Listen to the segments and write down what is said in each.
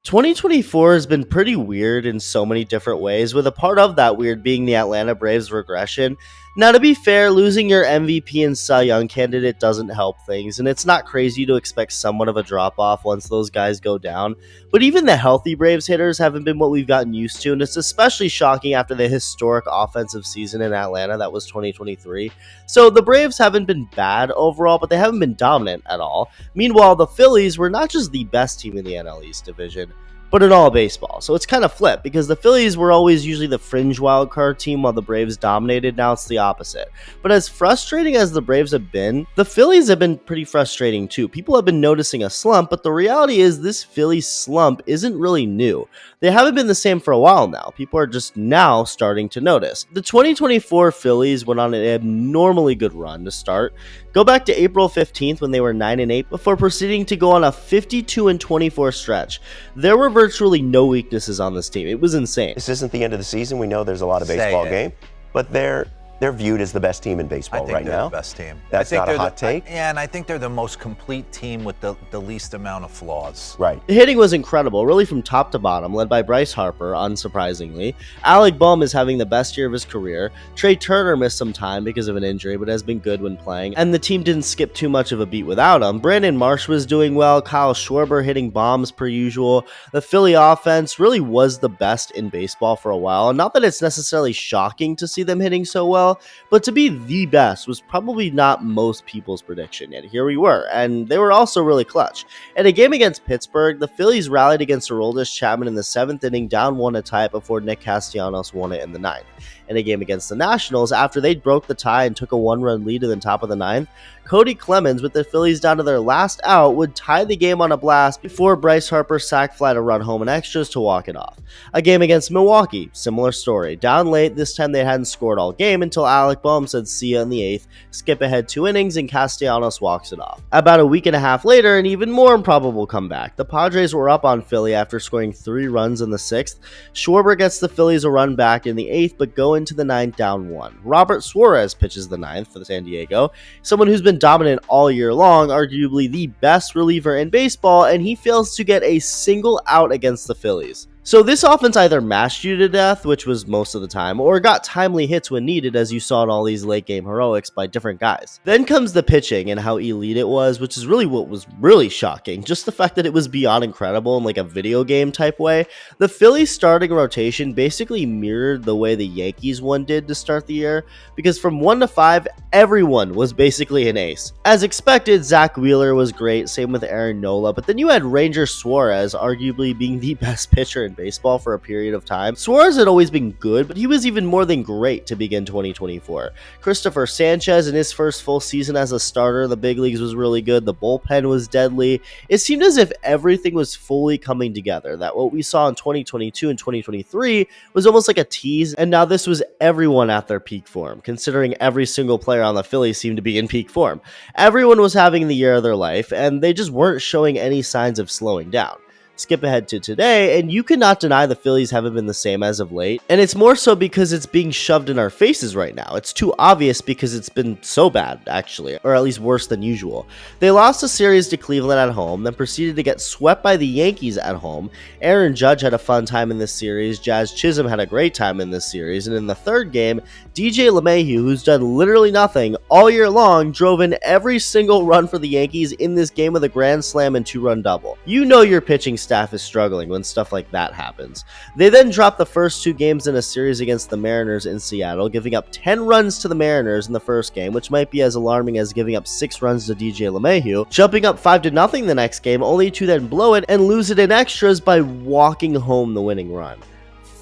2024 has been pretty weird in so many different ways, with a part of that weird being the Atlanta Braves regression. Now, to be fair, losing your MVP and Cy Young candidate doesn't help things, and it's not crazy to expect somewhat of a drop off once those guys go down. But even the healthy Braves hitters haven't been what we've gotten used to, and it's especially shocking after the historic offensive season in Atlanta that was 2023. So the Braves haven't been bad overall, but they haven't been dominant at all. Meanwhile, the Phillies were not just the best team in the NL East division, but in all baseball. So it's kind of flipped because the Phillies were always usually the fringe wildcard team while the Braves dominated. Now it's the opposite. But as frustrating as the Braves have been, the Phillies have been pretty frustrating too. People have been noticing a slump, but the reality is this Phillies slump isn't really new. They haven't been the same for a while now. People are just now starting to notice. The 2024 Phillies went on an abnormally good run to start. Go back to April 15th when they were 9-8 before proceeding to go on a 52-24 stretch. There were virtually no weaknesses on this team. It was insane. This isn't the end of the season. We know there's a lot of baseball game, but they're viewed as the best team in baseball right now. I think they're the best team. That's not a hot take. Yeah, and I think they're the most complete team with the least amount of flaws. Right. The hitting was incredible, really from top to bottom, led by Bryce Harper, unsurprisingly. Alec Bohm is having the best year of his career. Trey Turner missed some time because of an injury, but has been good when playing, and the team didn't skip too much of a beat without him. Brandon Marsh was doing well, Kyle Schwarber hitting bombs per usual. The Philly offense really was the best in baseball for a while, and not that it's necessarily shocking to see them hitting so well, but to be the best was probably not most people's prediction, yet here we were, and they were also really clutch. In a game against Pittsburgh, the Phillies rallied against Aroldis Chapman in the 7th inning, down 1 to tie it before Nick Castellanos won it in the 9th. In a game against the Nationals, after they broke the tie and took a 1-run lead in the top of the 9th, Cody Clemens, with the Phillies down to their last out, would tie the game on a blast before Bryce Harper sac fly to run home in extras to walk it off. A game against Milwaukee, similar story. Down late, this time they hadn't scored all game until Alec Bohm said see ya in the 8th, skip ahead 2 innings, and Castellanos walks it off. About a week and a half later, an even more improbable comeback. The Padres were up on Philly after scoring 3 runs in the 6th. Schwarber gets the Phillies a run back in the 8th, but go into the 9th down 1. Robert Suarez pitches the 9th for San Diego, someone who's been dominant all year long, arguably the best reliever in baseball, and he fails to get a single out against the Phillies. So this offense either mashed you to death, which was most of the time, or got timely hits when needed, as you saw in all these late game heroics by different guys. Then comes the pitching and how elite it was, which is really what was really shocking. Just the fact that it was beyond incredible in like a video game type way. The Phillies starting rotation basically mirrored the way the Yankees one did to start the year, because from 1 to 5, everyone was basically an ace. As expected, Zach Wheeler was great, same with Aaron Nola, but then you had Ranger Suarez arguably being the best pitcher in baseball for a period of time. Suarez had always been good, but he was even more than great to begin 2024. Christopher Sanchez in his first full season as a starter in the big leagues was really good. The bullpen was deadly. It seemed as if everything was fully coming together, that what we saw in 2022 and 2023 was almost like a tease, and now this was everyone at their peak form, considering every single player on the Phillies seemed to be in peak form. Everyone was having the year of their life, and they just weren't showing any signs of slowing down. Skip ahead to today, and you cannot deny the Phillies haven't been the same as of late, and it's more so because it's being shoved in our faces right now. It's too obvious because it's been so bad, actually, or at least worse than usual. They lost a series to Cleveland at home, then proceeded to get swept by the Yankees at home. Aaron Judge had a fun time in this series, Jazz Chisholm had a great time in this series, and in the third game, DJ LeMahieu, who's done literally nothing all year long, drove in every single run for the Yankees in this game with a grand slam and 2-run double. You know your pitching staff is struggling when stuff like that happens. They then dropped the first 2 games in a series against the Mariners in Seattle, giving up 10 runs to the Mariners in the first game, which might be as alarming as giving up 6 runs to DJ LeMahieu, jumping up 5-0 the next game, only to then blow it and lose it in extras by walking home the winning run.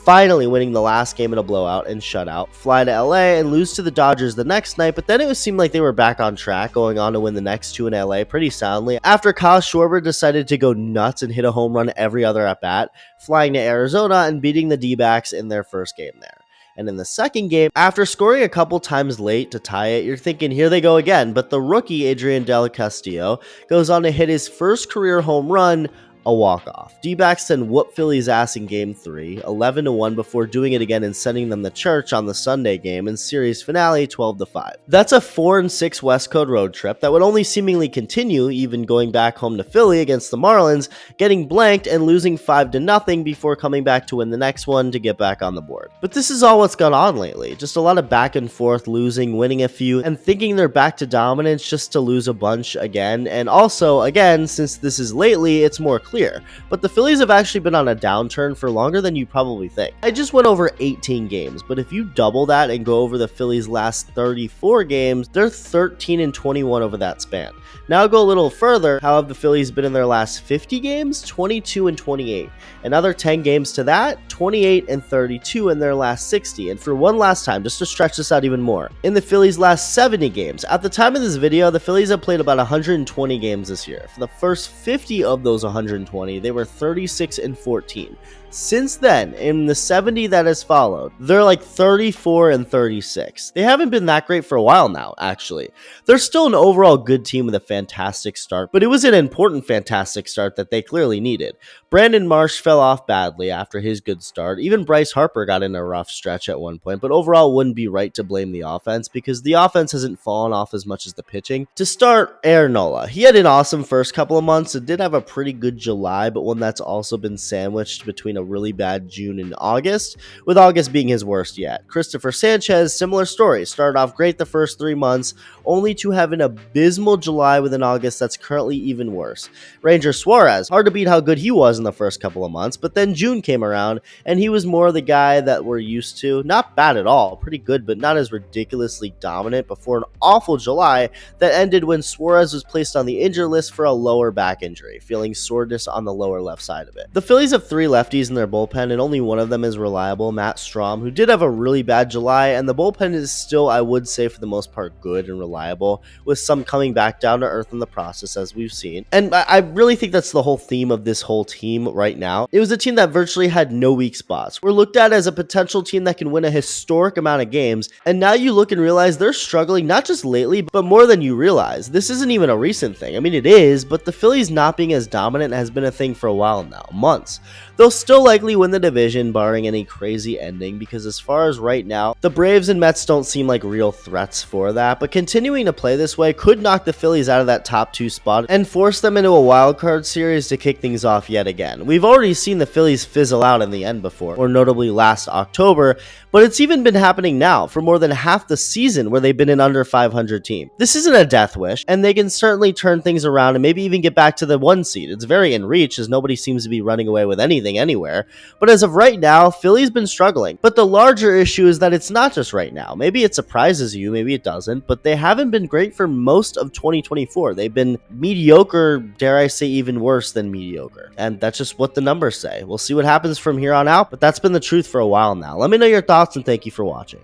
Finally winning the last game in a blowout and shutout, fly to LA and lose to the Dodgers the next night, but then it seemed like they were back on track, going on to win the next 2 in LA pretty soundly after Kyle Schwarber decided to go nuts and hit a home run every other at-bat, flying to Arizona and beating the D-backs in their first game there. And in the second game, after scoring a couple times late to tie it, you're thinking here they go again, but the rookie Adrian Del Castillo goes on to hit his first career home run a walk-off. D-backs then whooped Philly's ass in Game 3, 11-1, before doing it again and sending them to church on the Sunday game and series finale 12-5. That's a 4-6 West Coast road trip that would only seemingly continue, even going back home to Philly against the Marlins, getting blanked and losing 5-0 before coming back to win the next one to get back on the board. But this is all what's gone on lately. Just a lot of back and forth, losing, winning a few, and thinking they're back to dominance just to lose a bunch again. And also, again, since this is lately, it's more clear. But the Phillies have actually been on a downturn for longer than you probably think. I just went over 18 games, but if you double that and go over the Phillies' last 34 games, they're 13-21 over that span. Now go a little further. How have the Phillies been in their last 50 games? 22-28. Another 10 games to that, 28-32 in their last 60. And for one last time, just to stretch this out even more, in the Phillies' last 70 games, at the time of this video, the Phillies have played about 120 games this year. For the first 50 of those 120, they were 36-14. Since then, in the 70 that has followed, they're like 34-36. They haven't been that great for a while now, actually. They're still an overall good team with a fantastic start, but it was an important fantastic start that they clearly needed. Brandon Marsh fell off badly after his good start. Even Bryce Harper got in a rough stretch at one point, but overall it wouldn't be right to blame the offense because the offense hasn't fallen off as much as the pitching. To start, Aaron Nola. He had an awesome first couple of months. It did have a pretty good July, but one that's also been sandwiched between a really bad June and August, with August being his worst yet. Christopher Sanchez, similar story. Started off great the first 3 months, only to have an abysmal July with an August that's currently even worse. Ranger Suarez, hard to beat how good he was in the first couple of months, but then June came around, and he was more the guy that we're used to. Not bad at all, pretty good, but not as ridiculously dominant before an awful July that ended when Suarez was placed on the injured list for a lower back injury, feeling soreness on the lower left side of it. The Phillies have 3 lefties in their bullpen, and only one of them is reliable, Matt Strom, who did have a really bad July, and the bullpen is still, I would say, for the most part, good and reliable, with some coming back down to earth in the process, as we've seen. And I really think that's the whole theme of this whole team right now. It was a team that virtually had no weak spots. We're looked at as a potential team that can win a historic amount of games, and now you look and realize they're struggling not just lately, but more than you realize. This isn't even a recent thing. I mean, it is, but the Phillies not being as dominant has been a thing for a while now, months. They'll still likely win the division, barring any crazy ending, because as far as right now, the Braves and Mets don't seem like real threats for that, but continuing to play this way could knock the Phillies out of that top 2 spot and force them into a wild card series to kick things off yet again. We've already seen the Phillies fizzle out in the end before, or notably last October, but it's even been happening now for more than half the season where they've been an under 500 team. This isn't a death wish, and they can certainly turn things around and maybe even get back to the 1 seed. It's very in reach, as nobody seems to be running away with anything anywhere, but as of right now, Philly's been struggling. But the larger issue is that it's not just right now. Maybe it surprises you, maybe it doesn't, but they haven't been great for most of 2024. They've been mediocre, dare I say even worse than mediocre, and that's just what the numbers say. We'll see what happens from here on out, but that's been the truth for a while now. Let me know your thoughts, and thank you for watching.